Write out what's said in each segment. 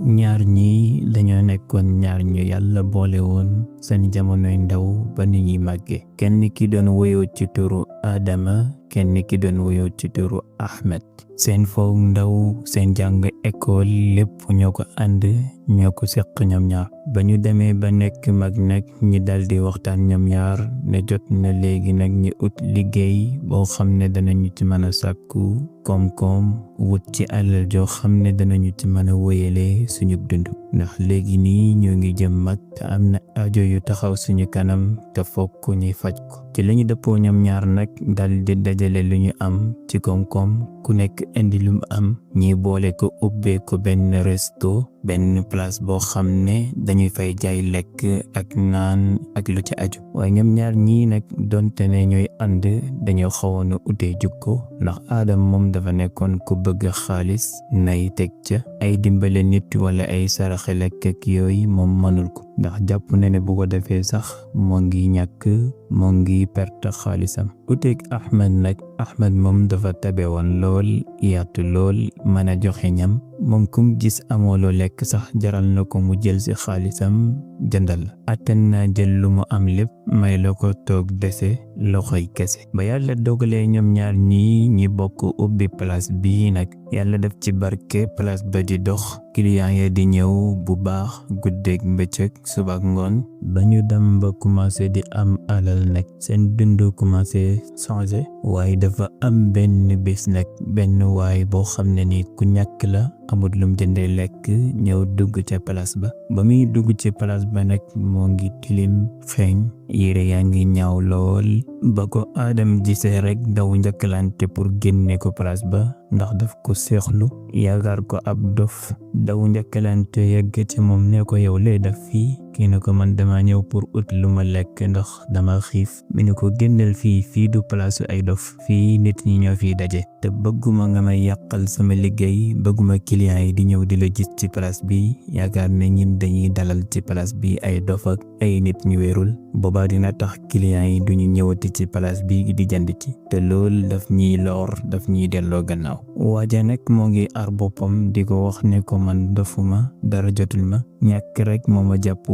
ñaar ñi dañoo nekkoon ñaar ñu yàlla boole woon seen jamonoy ndaw ba ni ñuy màgge. kenn ki doon woyoo ci turu Adama kenn ki doon woyoo ci turu Ahmed. seen foow ndaw seen jàng école lépp ñoo ko ànd ñoo ko seq ñoom ñaar. ba ñu demee ba nekk mag nag ñi daldi waxtaan ñoom ñaar ne jot na léegi nag ñi ut liggéey boo xam ne danañu ci mën a sàkku koom-koom wut ci alal joo xam ne danañu ci mën a wéyale suñu dund. ndax léegi nii ñoo ngi jëm mag te am na aajo yu taxaw suñu kanam te fokk ñuy faj ko. ci lañu dëppoo ñoom ñaar nag daldi dajale lu ñu am ci koom-koom ku nekk indi lu mu am ñi boole ko ubbee ko benn resto benn place boo xam ne dañuy fay jaay lekk ak naan ak lu ci aju. waaye ñoom ñaar ñii nag donte ne ñooy ànd dañoo xawoon a utee jukko ndax Adam moom dafa nekkoon ku bëgg xaalis nay teg ca ay dimbale nit wala ay saraxe lekk ak yooyu moom mënul ko ndax jàpp na ne bu ko defee sax moo ngi ñàkk moo ngi perte xaalisam. uteeg Ahmed nag Ahmed moom dafa tabe woon lool yaatu lool mën a joxe ñam moom kum gis amoo loo lekk sax jaral na ko mu jël ci xaalisam jëndal la. attan naa jël lu mu am lépp may la ko toog dese loxoy kese. ba yàlla dogalee ñoom ñaar ñi bokk ubbi place bii nag yàlla def ci barke place ba di dox client ya di ñëw bu baax guddeeg mbëccëg suba ak ngoon ba ñu dem ba commencé di am alal nag seen dund commencé changé. waaye dafa am benn bés nag benn waay boo xam ne ni ku ñàkk la amut lum jëndee lekk ñëw dugg ca place ba muy dugg ci place ba nag moo ngi tilim xeeñ yére yaa ngi ñaaw lool ba ko Adam gisee rek daw njëkkalante pour génne ko place ba ndax daf ko seexlu yaakaar ko ab dof daw njëkkalante yegg ci moom ne ko yow lee daf fii kii ne ko man dama ñëw pour ut lu ma lekk ndax dama xiif mi ne ko génnal fii du place ay dof fii nit ñi ñoo fii daje te bëgguma nga may yàqal sama liggéey bëgguma client yi di ñëw di la gis ci place bi yaakaar ne ñun dañuy dalal ci place bi ay dof ak ay nit ñu wérul boobaa dina tax client yi duñu ñëwati ci place bi di jënd ci te loolu daf ñuy lor daf ñuy delloo gannaaw. waaja nag moo ngi ar boppam di ko wax ne ko man dofuma dara jotul ma ñàkk rek moo ma jàpp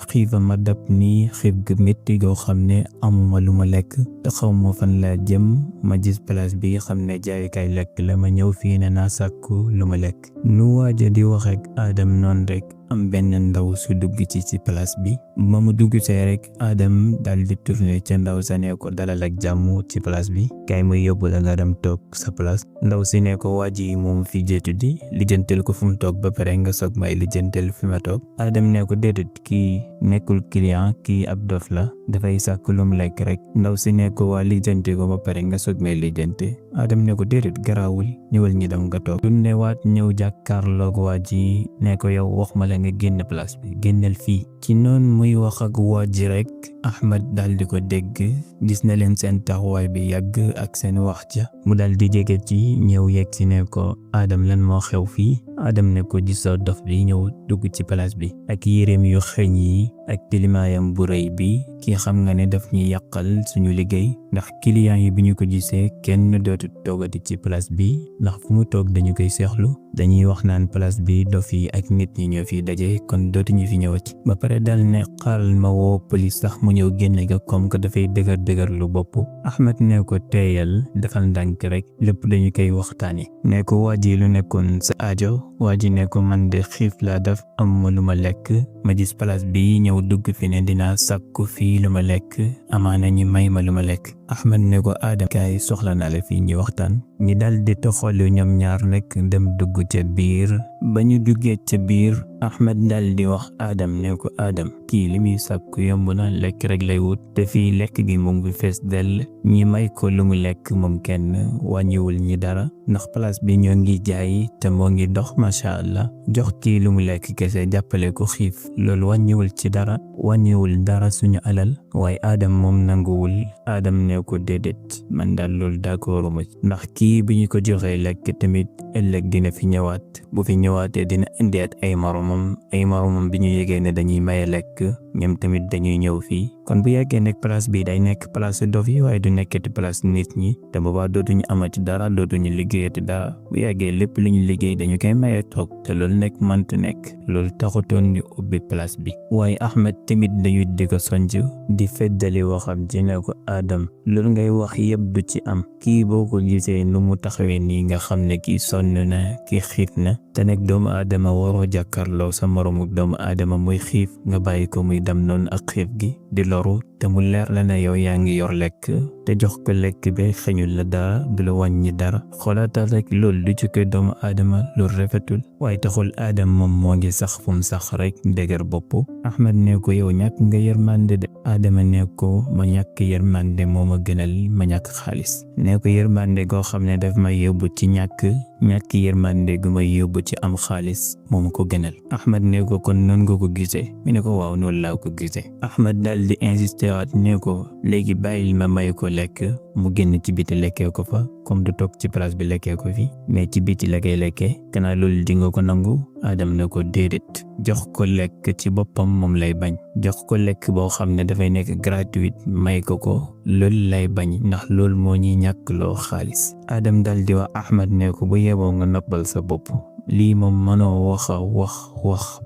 xiifa ma dab nii xiif gu métti goo xam ne amuma lu ma lekk te xaw ma fan laa jëm ma gis place bi xam ne jaayukaay lekk la ma ñëw fii ne naa sàkku lu ma lekk. nu waaja di wax ak Adam noonu rek am benn ndaw su dugg ci place bi ba mu dugg see rek Adam daal di tourné ca ndaw sa ne ko dalal ak jàmm ci place bi kay muy yóbbu la nga dem toog sa place. ndaw si ne ko waaji moom fi jeetu di lijjantel ko fu mu toog ba pare nga soog may lijjantel fi ma toog. Adam ne ko déedéet kii nekkul client kii ab dof la dafay sàkk lu mu lekk rek. ndaw si ne ko waa lijjante ko ba pare nga soog may lijjante. Adam ne ko déedéet garaawul ñëwal ñi dem nga toog. du ne waat ñëw jàkkaarloog waaji ne ko yow wax ma la nga génn place bi génnal fii. ci noonu muy wax ak waaji rek Ahmed daal di ko dégg gis na leen seen taxawaay bi yàgg ak seen wax ja mu daal di jege ci ñëw yegg si ne ko Adam lan moo xew fii. Adam ne ko gisoo dof bi ñëw dugg ci place bi ak yéreem yu xeeñ yi ak tilimaayam bu rëy bi kii xam nga ne daf ñuy yàqal suñu liggéey ndax client yi bi ñu ko gisee kenn dootu toogati ci place bi ndax fu mu toog dañu koy seexlu dañuy wax naan place bi dof yi ak nit ñi ñoo fi daje kon dootuñu fi ñëwati. ba pare dal ne xaaral ma woo police sax mu ñëw génne ko comme que dafay dëgër lu bopp. Ahmed ne ko teeyal defal ndànk rek lépp dañu koy waxtaane. ne ko waa ji lu nekkoon sa aajo waa ji ne ko man de xiif laa def am lu ma lekk ma gis place bi ñëw dugg fi ne dinaa sàkku fii lu ma lekk amaana ñu may ma lu ma lekk. Ahmed ne ko Adam kaay soxla naa la fii ñu waxtaan. ñi dal di toxalu ñoom ñaar nekk dem dugg ca biir ba ñu duggee ca biir Ahmed dal di wax Adam ne ko Adam kii li muy sàkku yomb na lekk rek lay wut te fii lekk gi mu ngi fees dell ñi may ko lu mu lekk moom kenn wàññiwul ñi dara ndax place bi ñoo ngi jaay te moo ngi dox macha allah jox kii lu mu lekk kese jàppale ko xiif loolu wàññiwul ci dara wàññiwul dara suñu alal. waaye Adam moom nanguwul. Adam ne ko déedéet man daal loolu d'accorduma ndax kii bi ñu ko joxee lekk tamit ëllëg dina fi ñëwaat bu fi ñëwaatee dina indiwaat ay moromam bi ñu yégee ne dañuy maye lekk ñoom tamit dañuy ñëw fii kon bu yàggee nekk place bi day nekk place dof yi waaye du nekkati place nit ñi te boobaa dootuñu amati dara dootuñu liggéeyati dara bu yàggee lépp lu ñu liggéey dañu koy maye toog te loolu nekk mënta nekk loolu taxutoon ñu ubbi place bi waaye Ahmed tamit dañuy di ko sonj di feddali waxam ji ne ko Adam loolu ngay wax yëpp du ci am kii boo ko gisee nu mu taxawee nii nga xam ne kii sonn na kii xiif na te nekk doomu aadama waroo jàkkaarloo sa moromu doomu aadama muy xiif nga bàyyi ko muy dem noonu ak xiif gi di loru te mu leer la ne yow yaa ngi yor lekk te jox ko lekk bi xëñul la dara du la wàññi dara xoolaatal rek loolu du jóge doomu aadama loolu rafetul waaye taxul Adam moom moo ngi sax fu mu sax rek dëgër bopp Ahmed ne ko yow ñàkk nga yërmande de Adama ne ko ma ñàkk yërmande moo ma gënal ma ñàkk xaalis ne ko yërmande goo xam ne daf may yóbbu ci ñàkk yërmande gu may yóbbu ci am xaalis moo ma ko gënal Ahmed ne ko kon noonu nga ko gisee mi ne ko waaw noonu laa ko gisee Ahmed daal di insister waat ne ko léegi bàyyil ma may ko lekk mu génn ci biti lekkee ko fa comme du toog ci place bi lekkee ko fi mais ci biti la koy lekkee kanaa loolu di nga ko nangu Adam ne ko déedéet jox ko lekk ci boppam moom lay bañ jox ko lekk boo xam ne dafay nekk gratuite may ko loolu lay bañ ndax loolu moo ñuy ñàkk loo xaalis Adam daal di wax Ahmed ne ko bu yeboo nga noppal sa bopp lii moom mënoo wax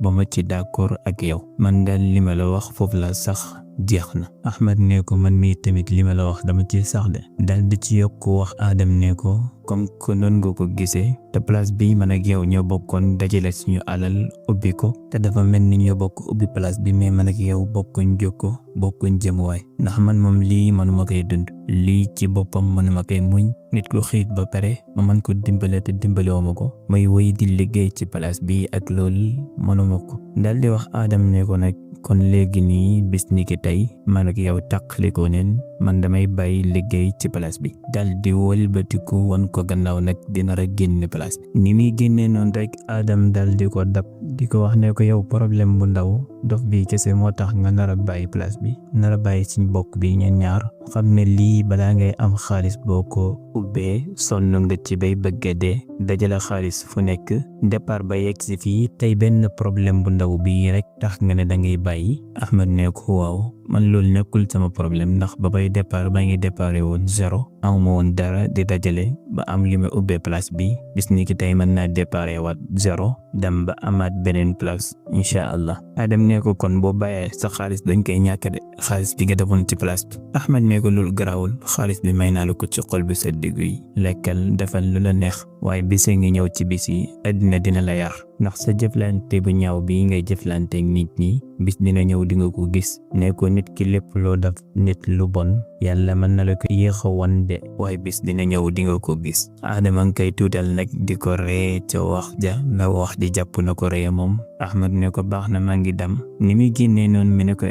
ba ma ci d'accord ak yow man daal li ma la wax foofu la sax jeex na Ahmed ne ko man mii tamit li ma la wax dama ci sax de dal di ci yokk wax Adam ne ko comme que noonu nga ko gisee te place bi man ak yow ñoo bokkoon dajale suñu alal ubbi ko te dafa mel ni ñoo bokk ubbi place bi mais man ak yow bokkuñ jokko bokkuñ jëmuwaay ndax man moom lii manuma koy dund lii ci boppam manuma koy muñ nit ku xiit ba pare ma man ko dimbale te dimbalewuma ko may woy di liggéey ci place bi ak loolu manuma ko dal di wax Adam ne ko nag kon léegi nii bis ni ki tey man ak yow tàqalikoo neen man damay bàyyi liggéey ci place bi dal di wëlbatiku wan ko gannaaw nag dina rek génn place bi ni muy génnee noonu rek Adam dal di ko dab di ko wax ne ko yow problème bu ndaw dof bi kese moo tax nga nar a bàyyi place bi nar a bàyyi suñ bokk bi ñeen ñaar xam ne lii balaa ngay am xaalis boo ko ubbee sonn nga ci bay bëgga dee dajale xaalis fu nekk départ ba yegg si fii tey benn problème bu ndaw bii rek tax nga ne da ngay bàyyi Ahmed ne ko waaw man loolu nekkul sama problème ndax ba bay départ ba ngi déparé woon zéro amuma woon dara di dajale ba am li ma ubbee place bi bis ni ki tey mën naa déparé waat zéro dem ba amaat beneen place incha allah Adam ne ko kon boo bàyyee sa xaalis dañ koy ñàkk de xaalis bi nga defoon ci place bi Ahmed ne ko loolu garaawul xaalis bi may naa la ko ci xol bi sa diggu yi lekkal defal lu la neex waaye bise ngi ñëw ci bis yi àddina dina la yar ndax sa jëflante bu ñaaw bi ngay jëflanteek nit ñi bis dina ñëw di nga ko gis ne ko nit ki lépp loo def nit lu bon yàlla mën na la ko yéex a wan de waaye bis dina ñëw di nga ko gis Adama nga koy tuutal nag di ko ree ca wax ja la wax di jàpp na ko ree moom Ahmed ne ko baax na maa ngi dem ni muy génnee noonu mi ne ko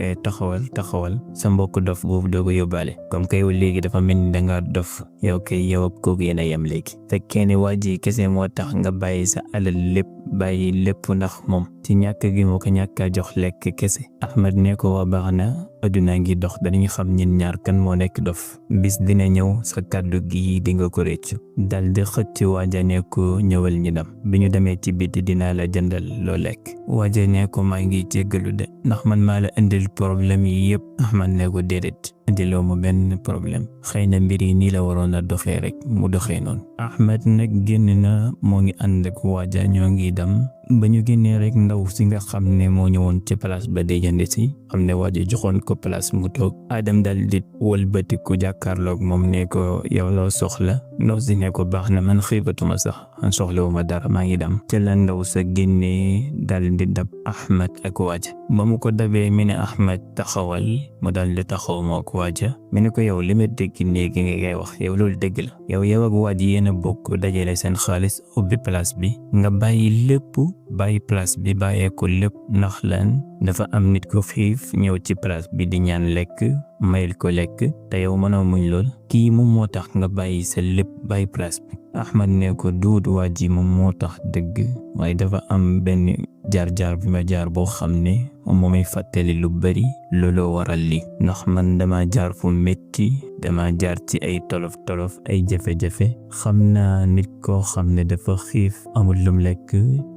taxawal sa mbokk dof boobu doo ko yóbbaale comme kay léegi dafa mel ni danga dof yow kay yow ak kooku yéen a yem léegi fekkee ne waa ji kese moo tax nga bàyyi sa alal bàyyi lépp ndax moom ci ñàkk gi moo ko ñàkk a jox lekk kese Ahmed ne ko waa baax na adduna ngi dox dañuy xam ñin ñaar kan moo nekk dof bis dina ñëw sa kàddu gi di nga ko réccu dal di xëcc waaja ne ko ñëwal ñi dem bi ñu demee ci biti dinaa la jëndal loo lekk waaja ne ko maa ngi jéggalu de ndax man maa la indil problème yi yëpp Ahmed ne ko déedéet indiloo mu benn problème xëy na mbir yi nii la waroon a doxee rek mu doxee noonu Ahmed nag génn na moo ngi ànd ak waaja ñoo ngi dem ba ñu génnee rek ndaw si nga xam ne moo ñëwoon ci place ba day jënd si xam ne waaja joxoon ko place mu toog Adam dal di wëlbati ko jàkkaarloog moom ne ko yow loo soxla ndaw si ne ko baax na man xiibatuma sax man soxlawuma dara maa ngi dem ca la ndaw sa génnee dal di dab Ahmed ak waaja ba mu ko dabee mi ne Ahmed taxawal mu dal di taxaw moo ko waaja mi ne ko yow li ma dégg léegi nga ngay wax yow loolu dégg la yow ak waaja yéen a bokk dajale seen xaalis ubbi place bi nga bàyyi lépp bàyyi place bi bàyyee ko lépp ndax lan dafa am nit ko xiif ñëw ci place bi di ñaan lekk mayil ko lekk te yow mënoo muñ lool kii moom moo tax nga bàyyi sa lépp bàyyi place bi Ahmed ne ko duut waa ji moom moo tax dëgg waaye dafa am benn jaar-jaar bi ma jaar boo xam ne moo may fàttali lu bari looloo waral li ndax man dama jaar fu metti dama jaar ci ay tolof ay jafe-jafe xam naa nit koo xam ne dafa xiif amul lum lekk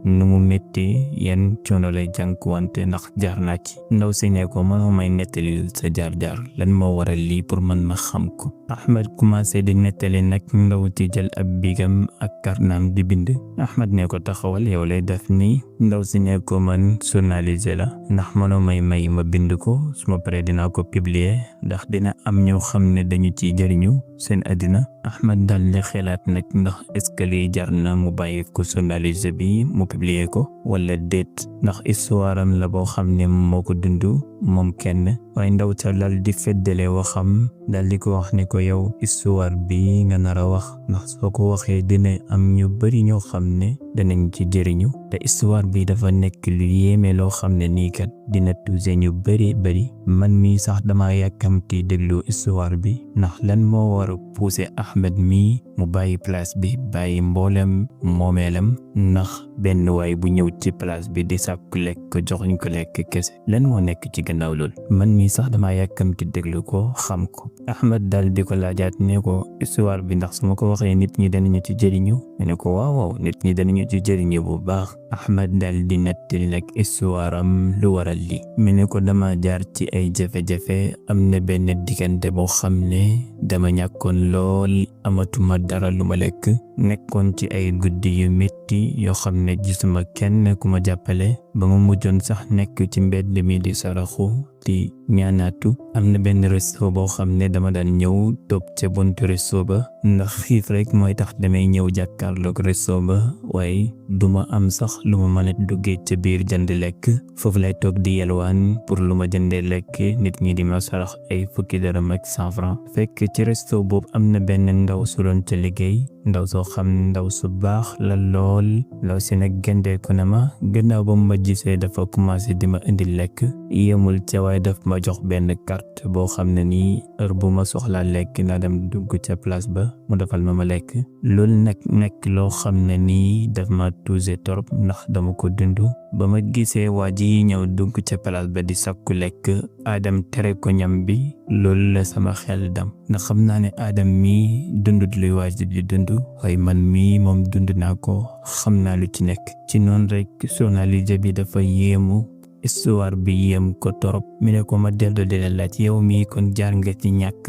nu mu metti yan coono lay jànkuwante ndax jaar naa ci ndaw si ne ko mënoo may nettali sa jaar-jaar lan moo waral lii pour man ma xam ko Ahmed commencé di nettali nag ndaw ci jël ab bigam ak karnaam di bind Ahmed ne ko taxawal yow lay def nii ndaw si ne ko man journaliste la ndax mënoo may ma bind ko su ma paree dinaa ko publier ndax dina am ñoo xam ne dañu ci jëriñu seen àddina Ahmed dal di xelaat nag ndax est-ce que lii jar na mu bàyyi ko journaliste bi mu publier ko wala déet ndax histoire am la boo xam ne moo ko dund moom kenn waaye ndaw ca dal di feddale waxam dal di ko wax ne ko yow histoire bi nga nar a wax ndax soo ko waxee dina am ñu bari ñoo xam ne danañ ci jëriñu te histoire bi dafa nekk lu yéeme loo xam ne nii kat dina touché ñu bari man mii sax dama yàkkamti déglu histoire bi ndax lan moo war a pousser Ahmed mii mu bàyyi place bi bàyyi mboolem moomeelam ndax benn waay bu ñëw ci place bi di sàkku lekk joxuñ ko lekk kese lan moo nekk ci gannaaw lool man mii sax dama yàkkamti déglu ko xam ko Ahmed dal di ko laajaat ne ko histoire bi ndax su ma ko waxee nit ñi danañu ci jëriñu ne ko waaw nit ñi danañu ci jëriñu bu baax Ahmed dal di nettali nag histoire am lu waral li mu ne ko dama jaar ci ay jafe-jafe am na benn diggante boo xam ne dama ñàkkoon lool amatuma dara lu ma lekk nekkoon ci ay guddi yu metti yoo xam ne gisuma kenn ku ma jàppale ba ma mujjoon sax nekk ci mbedd mi di saraxu di ñaanaatu am na benn resto boo xam ne dama daan ñëw toog ca buntu resto ba ndax xiif rek mooy tax damay ñëw jàkkaarloog resto ba waaye duma am sax lu ma mën a duggee ca biir jënd lekk foofu lay toog di yelwaan pour lu ma jëndee lekk nit ñi di ma sarax ay fukki dërëm ak 100 francs fekk ci resto boobu am na benn ndaw su doon ca liggéey ndaw soo xam ndaw su baax la lool law si nag gendee ko na ma gannaaw ba ma gisee dafa commencé di ma indi lekk yemul ca waaye daf ma jox benn carte boo xam ne nii heure bu ma soxlaa lekk naa dem dugg ca place ba mu defal ma lekk loolu nag nekk loo xam ne nii daf ma touché torop ndax dama ko dund ba ma gisee waa ji ñëw dugg ca place ba di sakku lekk Adam tere ko ñam bi loolu la sama xel dam ndax xam naa ne Adam mii dundut luy waa ji di dund waaye man mii moom dund naa ko xam naa lu ci nekk ci noonu rek journaliste bi dafa yéemu histoire bi yéem ko torop mi ne ko ma dellu di la laaj yow mii kon jaar nga ci ñàkk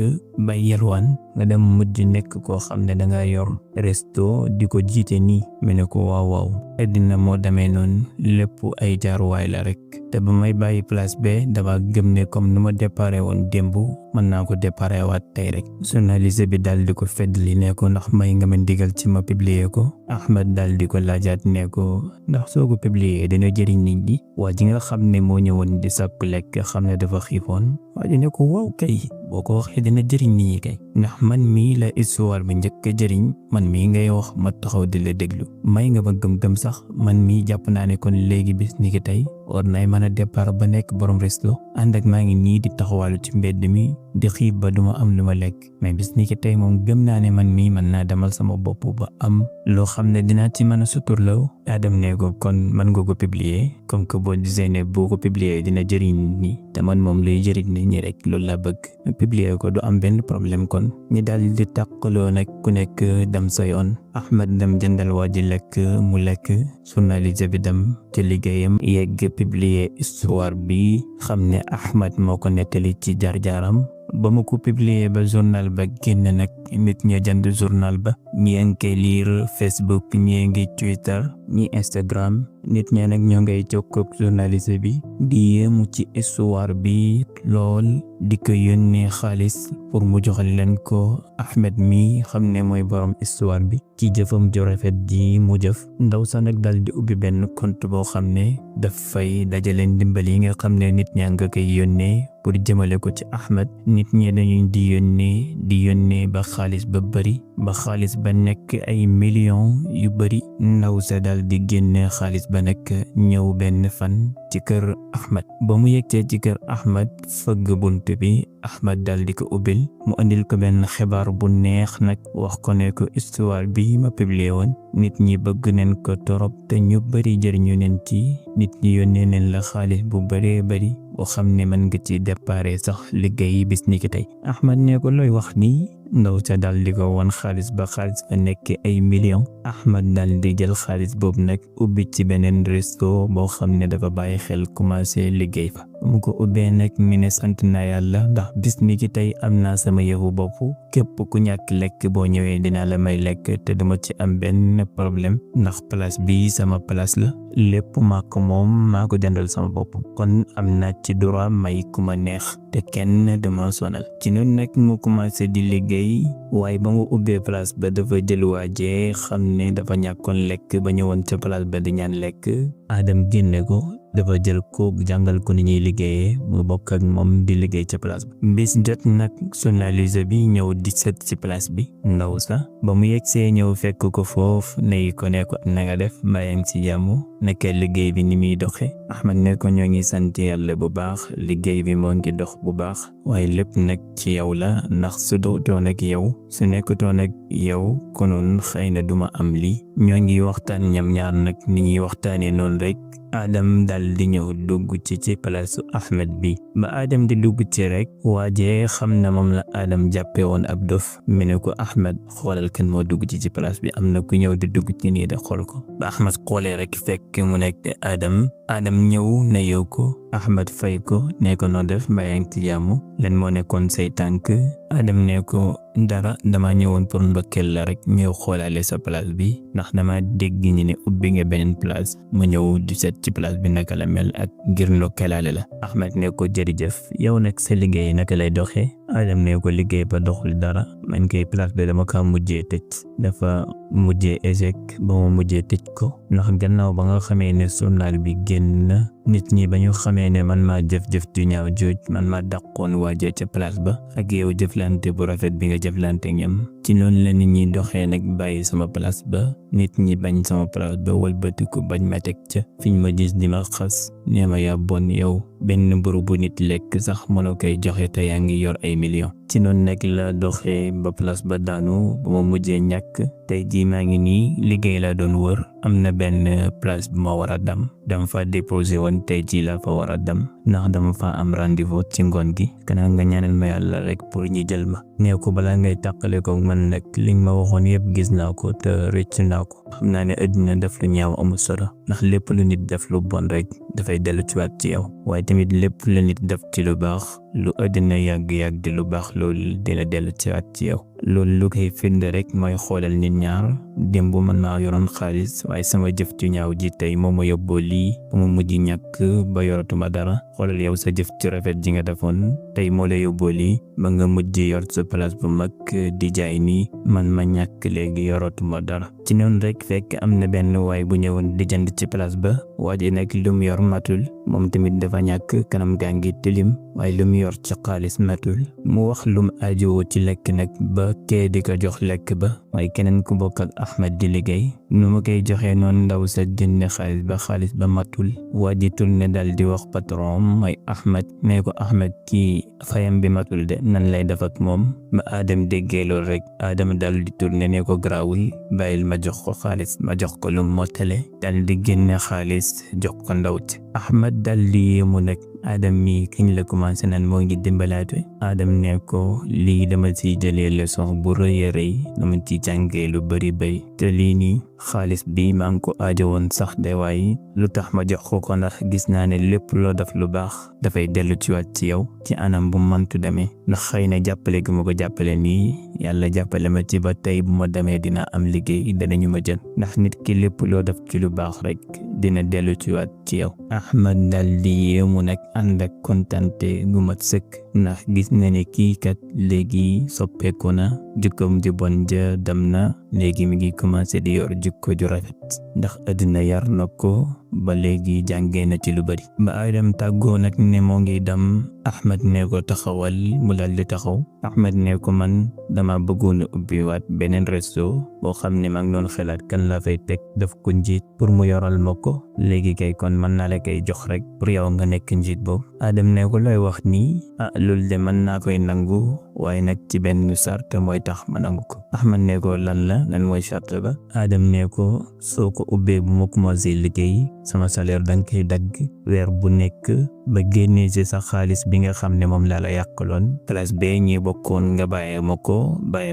ba yelwaan nga dem mujj nekk koo xam ne danga yor resto di ko jiite nii mi ne ko waaw àddina moo demee noonu lépp ay jaaruwaay la rek te ba may bàyyi place be dama gëm ne comme nu ma déparé woon démb mën naa ko déparé waat tey rek journaliste bi daal di ko feddali ne ko ndax may nga ma ndigal ci ma publier ko Ahmed daal di ko laajaat ne ko ndax soo ko publier dina jëriñ nit ñi waa ji nga xam ne moo ñëwoon di sàkku lekk xam ne dafa xiifoon waa ji ne ko waaw kay boo ko waxee dina jëriñ nit ñi kay ndax man mii la histoire bi njëkk a jëriñ man mii ngay wax ma taxaw di la déglu may nga ma gëm-gëm sax man mii jàpp naa ne kon léegi bis ni ki tey war nay mën a départ ba nekk borom resto ànd ak maa ngi nii di taxawaalu ci mbedd mi di xiib ba duma am lu ma lekk mais bis ni ki tey moom gëm naa ne man mii mën naa demal sama bopp ba am loo xam ne dinaa ci mën a suturlaw Adam ne ko kon mën nga ko publier comme que boo disee ne boo ko publier dina jëriñ nit ñi te man moom luy jëriñ nit ñi rek loolu la bëgg publier ko du am benn problème kon ñi daal di tàqaloo nag ku nekk dem sa yoon Ahmed dem jëndal waa ji lekk mu lekk journaliste bi dem ci liggéeyam yegg publier histoire bi xam ne Ahmed moo ko nettali ci jaar-jaaram ba mu ko publier ba journal ba génn nag nit ñi jënd journal ba ñi ngi koy lire Facebook ñi ngi Twitter ñi Instagram nit ñi nag ñoo ngay jokkoo ak journaliste bi di yéemu ci histoire bi lool di ko yónnee xaalis pour mu joxal leen ko Ahmed mi xam ne mooy borom histoire bi ci jëfam ju rafet ji mu jëf ndaw sa nag dal di ubbi benn compte boo xam ne daf fay dajale ndimbal yi nga xam ne nit ñaa nga koy yónnee pour jëmale ko ci Ahmed nit ñi dañuy di yónnee ba xaalis ba bari ba xaalis ba nekk ay millions yu bari. Ndaw sa dal di génne xaalis ba nag ñëw benn fan ci kër Ahmed. ba mu yegsee ci kër Ahmed fëgg bunt bi. Ahmed dal di ko ubbil mu andil ko benn xibaar bu neex nag wax ko ne ko histoire bi ma publié woon nit ñi bëgg neen ko torop te ñu bari jëriñu neen ci. nit ñi yónnee neen la xaalis bu baree bari boo xam ne mën nga ci déparé sax liggéey bis ni ki tey. Ahmed ne ko looy wax nii. ndaw sa dal di ko won xaalis ba nekk ay millions. Ahmed dal di jël xaalis boobu nag ubbi ci beneen resto boo xam ne dafa bàyyi xel commencé liggéey fa. mu ko ubbee nag mi ne sant naa yàlla ndax bis ni ki tey am naa sama yëfu bopp képp ku ñàkk lekk boo ñëwee dinaa la may lekk te duma ci am benn problème ndax place bi sama place la lépp maa ko moom maa ko jëndal sama bopp kon am naa ci droit may ku ma neex te kenn dama sonal. ci noonu nag mu commencé di liggéey waaye ba mu ubbee place ba dafa jël waajee xam ne dafa ñàkkoon lekk ba ñëwoon ca place ba di ñaan lekk. Adam génne ko dafa jël ko jàngal ko ni ñuy liggéeyee mu bokk ak moom di liggéey ca place bi. bis jot nag journaliste bi ñëw di seet ci place bi. ndaw sa ba mu yegsee ñëw fekk ko foofu ne ko na nga def mbaa ngi ci jàmm nekkee liggéey bi ni muy doxe. Ahmed ne ko ñoo ngi sant yàlla bu baax liggéey bi moo ngi dox bu baax waaye lépp nag ci yow la ndax su dootoon ak yow su nekkutoon ak yow konoon xëy na duma am lii. ñoo ngi waxtaan ñam ñaar nag ni ñuy waxtaanee noonu rek. Adam dal di ñëw dugg ci palaasu Ahmed bi ba Adam di dugg ci rek waajee xam na moom la Adam jàppe woon ab dof mu ne ko Ahmed xoolal kan moo dugg ci place bi am na ku ñëw di dugg ci nii de xool ko ba Ahmed xoolee rek fekk mu nekk Adam ñëw ne yow ko Ahmed fay ko ne ko noo def mbaa yaa ngi ci jàmm len moo nekkoon say tànk. Adam ne ko dara dama ñëwoon pour ndokkeel la rek ñëw xoolaale sa place bi ndax dama dégg ñi ne ubbi nga beneen place ma ñëw di seet ci place bi naka la mel ak ngir ndokkeelaale la. Ahmed ne ko jërëjëf yow nag sa liggéey naka lay doxee. Adam ne ko liggéey ba doxul dara man kay place bi dama kaa mujjee tëj dafa mujjee échec ba ma mujjee tëj ko ndax gannaaw ba nga xamee ne journal bi génn na nit ñi ba ñu xamee ne man maa jëf-jëf du ñaaw jooj man maa dàqoon waajee ca place ba ak yow jëflante bu rafet bi nga jëflante ñam ci noonu la nit ñi doxee nag bàyyi sama place ba nit ñi bañ sama place ba wëlbatiku bañ ma teg ca fiñ ma gis di ma xas nee ma yaa bon yow benn mburu bu nit lekk sax mënoo koy joxe te yaa ngi yor ay millions. ci noonu nag la doxee ba place ba daanu ba ma mujjee ñàkk tey jii maa ngi nii liggéey laa doon wër am na benn place bu ma war a dem dama fa déposé woon tey jii laa fa war a dem ndax dama fa am rendez-vous ci ngoon gi kanaa nga ñaanal ma yàlla rek pour ñi jël ma. nee ko balaa ngay tàqale ko man nag li nga ma waxoon yëpp gis naa ko te rëcc naa ko xam naa ne àddina def lu ñaaw amul solo ndax lépp lu nit def lu bon rek dafay dellu ci waat ci yow waaye tamit lépp lu nit def ci lu baax lu àddina yàgg-yàgg di lu baax loolu dina dellu ci waat ci yow. loolu lu koy firnde rek mooy xoolal nit ñaar démb man maa yoroon xaalis waaye sama jëf ci ñaaw ji tey moo ma yóbboo lii ma mujj ñàkk ba yoratuma dara xoolal yow sa jëf ci rafet ji nga defoon tey moo la yóbboo lii ba nga mujj yor sa place bu mag di jaay nii man ma ñàkk léegi yoratuma dara. ci noonu rek fekk am na benn waay bu ñëwoon di jënd ci place ba waaye nag lu mu yor matul moom tamit dafa ñàkk kanam gaa ngi tilim waaye lu mu yor ci xaalis matul mu wax lu mu aajowoo ci lekk nag ba kee di ko jox lekk ba waaye keneen ku bokk ak Ahmed di liggéey nu ma koy joxee noonu ndaw sa jënd xaalis ba matul waa ji tourné dal di wax patron mooy Ahmed nee ko Ahmed kii fayam bi matul de nan lay def ak moom ba Adam déggee loolu rek Adam dal di tourné nee ko garaawul bàyyil ma jox ko xaalis ma jox ko lu mottale dal di génne xaalis jox ko ndaw ci Ahmed dal di yéemu nag Adam mi kañ la commencé naan moo ngi dimbalaate Adam ne ko lii dama ci jëlee leçon bu rëy a rëy dama ci jàngee lu bari bay te lii nii xaalis bi maa ngi ko aajo woon sax de waaye lu tax ma jox ko ndax gis naa ne lépp loo def lu baax dafay dellu ci waat ci yow ci anam bu mantu demee ndax xëy na jàppale gi ma ko jàppale nii yàlla jàppale ma ci ba tey bu ma demee dina am liggéey danañu ma jël ndax nit ki lépp loo def ci lu baax rek dina dellu ci waat ci yow. Ahmed dal di yéemu nag ànd ak kontante gu mat sëkk ndax gis na ne kii kat léegi soppeeku na jukkoom ju bon dem na léegi mi ngi commencé di yor jukko ju rafet ndax àddina yar na ko ba léegi jàngee na ci lu bari. ba Adam tàggoo nag ne moo ngi dem, Ahmed ne ko taxawal, mu dal di taxaw. Ahmed ne ko man dama bëggoon a ubbiwaat beneen resto boo xam ne maa ngi doon xalaat kan la fay teg def ko njiit pour mu yoral ma ko. léegi kay kon mën naa la koy jox rek pour yow nga nekk njiit boobu. Adam ne ko looy wax nii? loolu de mën naa koy nangu waaye nag ci benn sart mooy tax ma nangu ko. Ahmed ne ko lan mooy sart ba? Adam ne ko soo ko ubbee bu ma commencé liggéey sama salaire danga koy dagg weer bu nekk ba génnee ci sa xaalis bi nga xam ne moom laa la yàqaloon. place bee ñi bokkoon nga bàyyee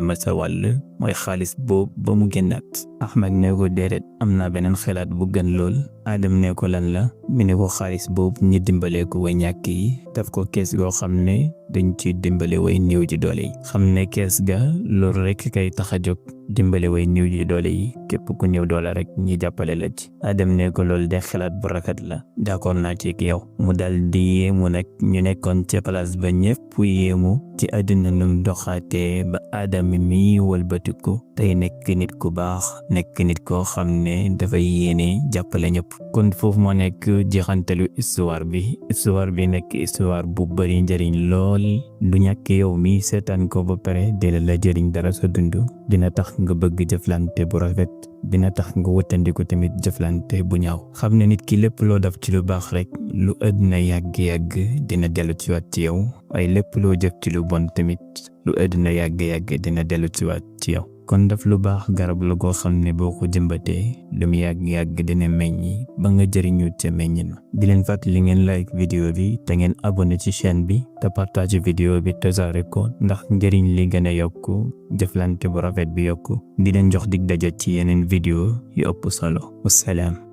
ma sa wàll mooy xaalis boobu ba mu génnaat. Ahmed ne ko déedéet, am naa beneen xalaat bu gën lool. Adam ne ko lan la? mu ne ko xaalis boobu ñu dimbalee ko way ñàkk yi, daf ko kees goo xam ne dañ ci dimbale way néew ji doole yi. xam ne kees ga loolu rek kay tax a jóg, dimbale way néew ji doole yi, képp ku néew doole rek ñi jàppale la ci. Adam ne ko loolu de xalaat bu rafet la, d'accord naa ci ak yow. mu dal di yéemu nag, ñu nekkoon ca place ba ñëpp yéemu ci àddina num doxaatee ba Adam mi wëlbatiku tey nekk nit ku baax, nekk nit koo xam ne dafay yéene jàppale ñëpp. kon foofu moo nekk jeexantalu histoire bi nekk histoire bu bari njëriñ lool. du ñàkk yow mi seetaan ko ba pare dina la jëriñ dara sa dund, dina tax nga bëgg jëflante bu rafet, dina tax nga wëttandiku tamit jëflante bu ñaaw. xam ne nit ki lépp loo def ci lu baax rek lu àddina yàgg-yàgg dina dellu ci waat ci yow, waaye lépp loo jëf ci lu bon tamit lu àddina yàgg-yàgg dina dellu ci waat ci yow. kon def lu baax garab la goo xam ne boo ko jëmbatee lu mu yàgg-yàgg dina meññi ba nga jëriñu ca meññin ma. di leen fàttali ngeen like vidéo bi te ngeen abonné ci chaîne bi te partage vidéo bi tasaare ko ndax njëriñ li gën a yokku, jëflante bu rafet bi yokku. di leen jox dig daje ci yeneen vidéo yu ëpp solo. Wassalaam.